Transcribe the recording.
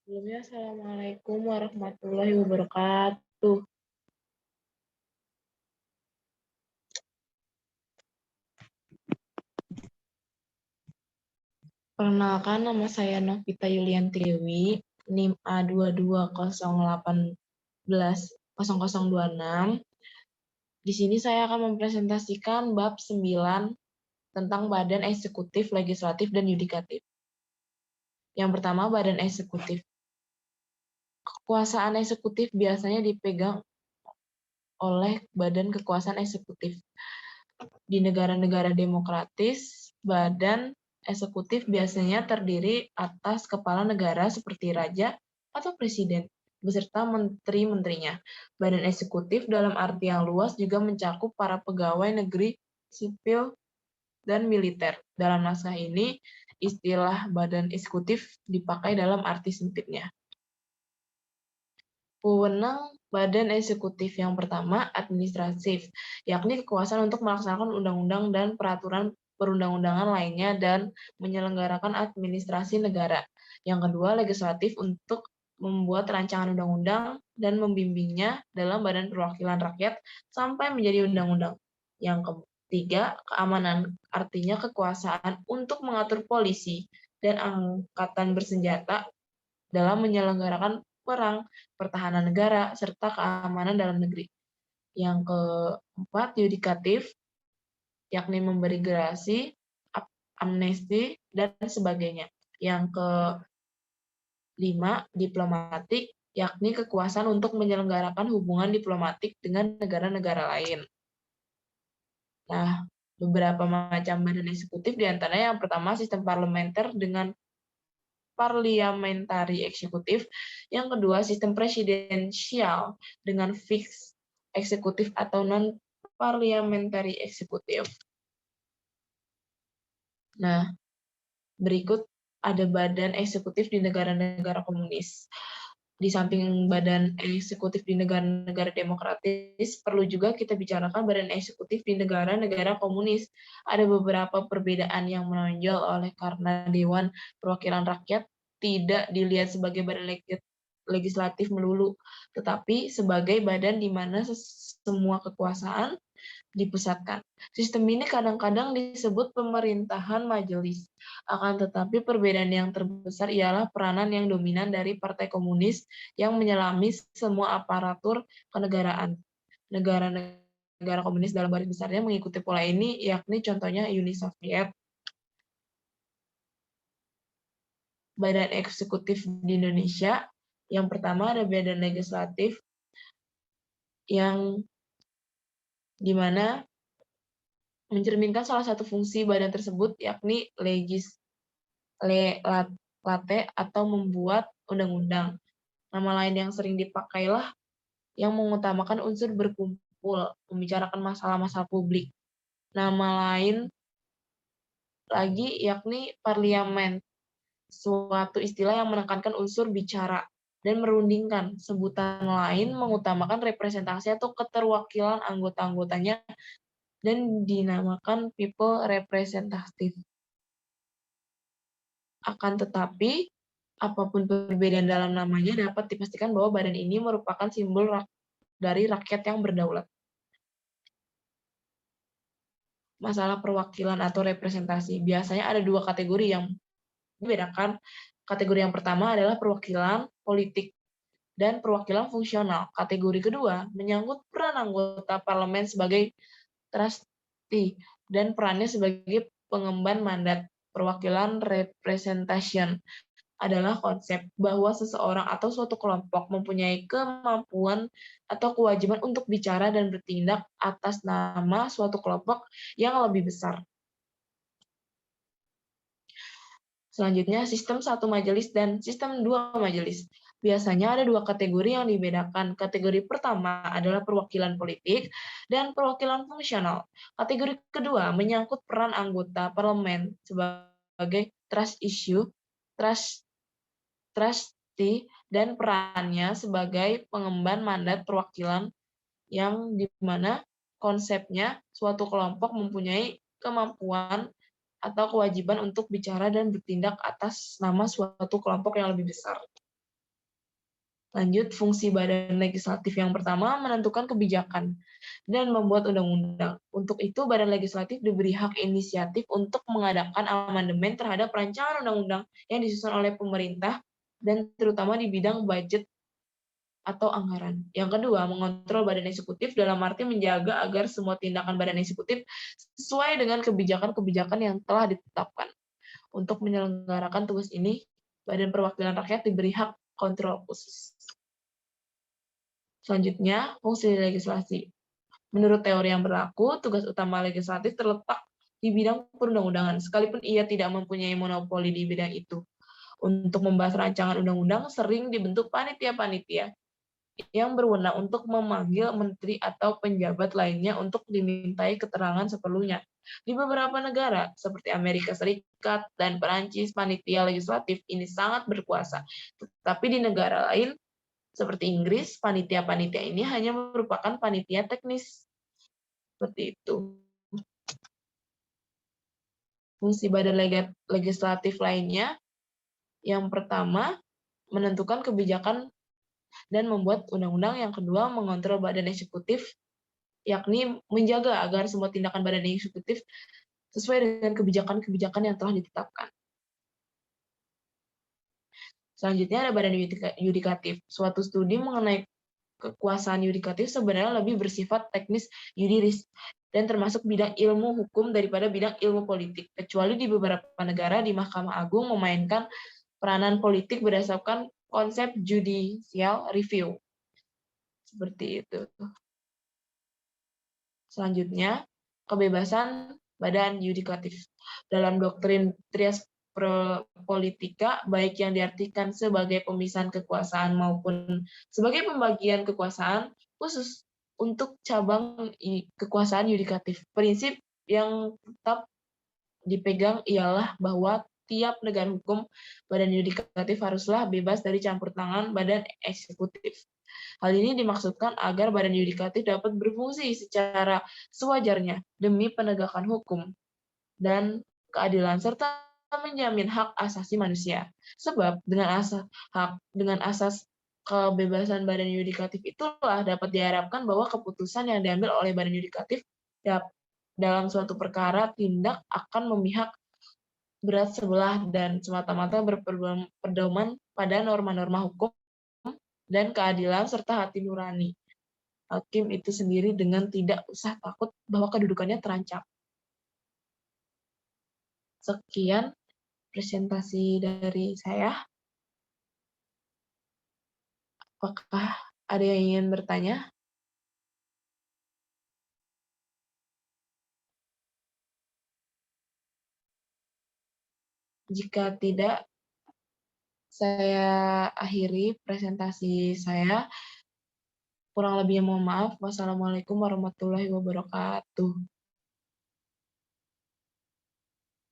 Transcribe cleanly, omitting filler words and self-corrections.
Sebelumnya, Assalamualaikum warahmatullahi wabarakatuh. Perkenalkan, nama saya Novita Yulianti Dewi, NIM A2208110026. Di sini saya akan mempresentasikan bab 9 tentang Badan Eksekutif, Legislatif, dan Yudikatif. Yang pertama, Badan Eksekutif. Kekuasaan eksekutif biasanya dipegang oleh Badan Kekuasaan Eksekutif. Di negara-negara demokratis, badan eksekutif biasanya terdiri atas kepala negara seperti raja atau presiden, beserta menteri-menterinya. Badan eksekutif dalam arti yang luas juga mencakup para pegawai negeri, sipil, dan militer. Dalam naskah ini, istilah badan eksekutif dipakai dalam arti sempitnya. Wewenang badan eksekutif yang pertama, administratif, yakni kekuasaan untuk melaksanakan undang-undang dan peraturan perundang-undangan lainnya dan menyelenggarakan administrasi negara. Yang kedua, legislatif, untuk membuat rancangan undang-undang dan membimbingnya dalam badan perwakilan rakyat sampai menjadi undang-undang. Yang ketiga, keamanan, artinya kekuasaan untuk mengatur polisi dan angkatan bersenjata dalam menyelenggarakan perang, pertahanan negara, serta keamanan dalam negeri. Yang keempat, yudikatif, yakni memberi gerasi, amnesti, dan sebagainya. Yang kelima, diplomatik, yakni kekuasaan untuk menyelenggarakan hubungan diplomatik dengan negara-negara lain. Nah, beberapa macam badan eksekutif diantaranya yang pertama, sistem parlementer dengan parliamentary eksekutif, yang kedua sistem presidensial dengan fixed eksekutif atau non-parliamentary eksekutif. Nah, berikut ada badan eksekutif di negara-negara komunis. Di samping badan eksekutif di negara-negara demokratis, perlu juga kita bicarakan badan eksekutif di negara-negara komunis. Ada beberapa perbedaan yang menonjol oleh karena Dewan Perwakilan Rakyat tidak dilihat sebagai badan legislatif melulu, tetapi sebagai badan di mana semua kekuasaan dipusatkan. Sistem ini kadang-kadang disebut pemerintahan majelis. Akan tetapi perbedaan yang terbesar ialah peranan yang dominan dari Partai Komunis yang menyelami semua aparatur kenegaraan. Negara-negara komunis dalam garis besarnya mengikuti pola ini, yakni contohnya Uni Soviet. Badan eksekutif di Indonesia, yang pertama ada badan legislatif, yang dimana mencerminkan salah satu fungsi badan tersebut, yakni legislate atau membuat undang-undang. Nama lain yang sering dipakailah yang mengutamakan unsur berkumpul, membicarakan masalah-masalah publik. Nama lain lagi yakni parlemen, suatu istilah yang menekankan unsur bicara dan merundingkan. Sebutan lain mengutamakan representasi atau keterwakilan anggota-anggotanya dan dinamakan people representative. Akan tetapi, apapun perbedaan dalam namanya, dapat dipastikan bahwa badan ini merupakan simbol dari rakyat yang berdaulat. Masalah perwakilan atau representasi. Biasanya ada dua kategori yang membedakan. Kategori yang pertama adalah perwakilan politik dan perwakilan fungsional. Kategori kedua menyangkut peran anggota parlemen sebagai trustee dan perannya sebagai pengemban mandat. Perwakilan representation adalah konsep bahwa seseorang atau suatu kelompok mempunyai kemampuan atau kewajiban untuk bicara dan bertindak atas nama suatu kelompok yang lebih besar. Selanjutnya, sistem satu majelis dan sistem dua majelis. Biasanya ada dua kategori yang dibedakan. Kategori pertama adalah perwakilan politik dan perwakilan fungsional. Kategori kedua menyangkut peran anggota parlemen sebagai trustee dan perannya sebagai pengemban mandat perwakilan, yang dimana konsepnya suatu kelompok mempunyai kemampuan atau kewajiban untuk bicara dan bertindak atas nama suatu kelompok yang lebih besar. Lanjut, fungsi badan legislatif yang pertama menentukan kebijakan dan membuat undang-undang. Untuk itu, badan legislatif diberi hak inisiatif untuk mengadakan amandemen terhadap rancangan undang-undang yang disusun oleh pemerintah dan terutama di bidang budget atau anggaran. Yang kedua, mengontrol badan eksekutif dalam arti menjaga agar semua tindakan badan eksekutif sesuai dengan kebijakan-kebijakan yang telah ditetapkan. Untuk menyelenggarakan tugas ini, Badan Perwakilan Rakyat diberi hak kontrol khusus. Selanjutnya, fungsi legislasi. Menurut teori yang berlaku, tugas utama legislatif terletak di bidang perundang-undangan, sekalipun ia tidak mempunyai monopoli di bidang itu. Untuk membahas rancangan undang-undang, sering dibentuk panitia-panitia yang berwenang untuk memanggil menteri atau penjabat lainnya untuk dimintai keterangan seperlunya. Di beberapa negara, seperti Amerika Serikat dan Perancis, panitia legislatif ini sangat berkuasa. Tetapi di negara lain, seperti Inggris, panitia-panitia ini hanya merupakan panitia teknis. Seperti itu. Fungsi badan legislatif lainnya, yang pertama, menentukan kebijakan dan membuat undang-undang. Yang kedua, mengontrol badan eksekutif, yakni menjaga agar semua tindakan badan eksekutif sesuai dengan kebijakan-kebijakan yang telah ditetapkan. Selanjutnya ada badan yudikatif. Suatu studi mengenai kekuasaan yudikatif sebenarnya lebih bersifat teknis yuridis dan termasuk bidang ilmu hukum daripada bidang ilmu politik. Kecuali di beberapa negara di Mahkamah Agung memainkan peranan politik berdasarkan konsep judicial review. Seperti itu. Selanjutnya, kebebasan badan yudikatif. Dalam doktrin trias politika, baik yang diartikan sebagai pemisahan kekuasaan maupun sebagai pembagian kekuasaan khusus untuk cabang kekuasaan yudikatif. Prinsip yang tetap dipegang ialah bahwa tiap negara hukum, badan yudikatif haruslah bebas dari campur tangan badan eksekutif. Hal ini dimaksudkan agar badan yudikatif dapat berfungsi secara sewajarnya demi penegakan hukum dan keadilan serta menjamin hak asasi manusia. Sebab dengan asas kebebasan badan yudikatif itulah dapat diharapkan bahwa keputusan yang diambil oleh badan yudikatif dalam suatu perkara tindak akan memihak berat sebelah dan semata-mata berpedoman pada norma-norma hukum dan keadilan serta hati nurani hakim itu sendiri dengan tidak usah takut bahwa kedudukannya terancam. Sekian presentasi dari saya. Apakah ada yang ingin bertanya? Jika tidak, saya akhiri presentasi saya. Kurang lebihnya mohon maaf. Wassalamualaikum warahmatullahi wabarakatuh.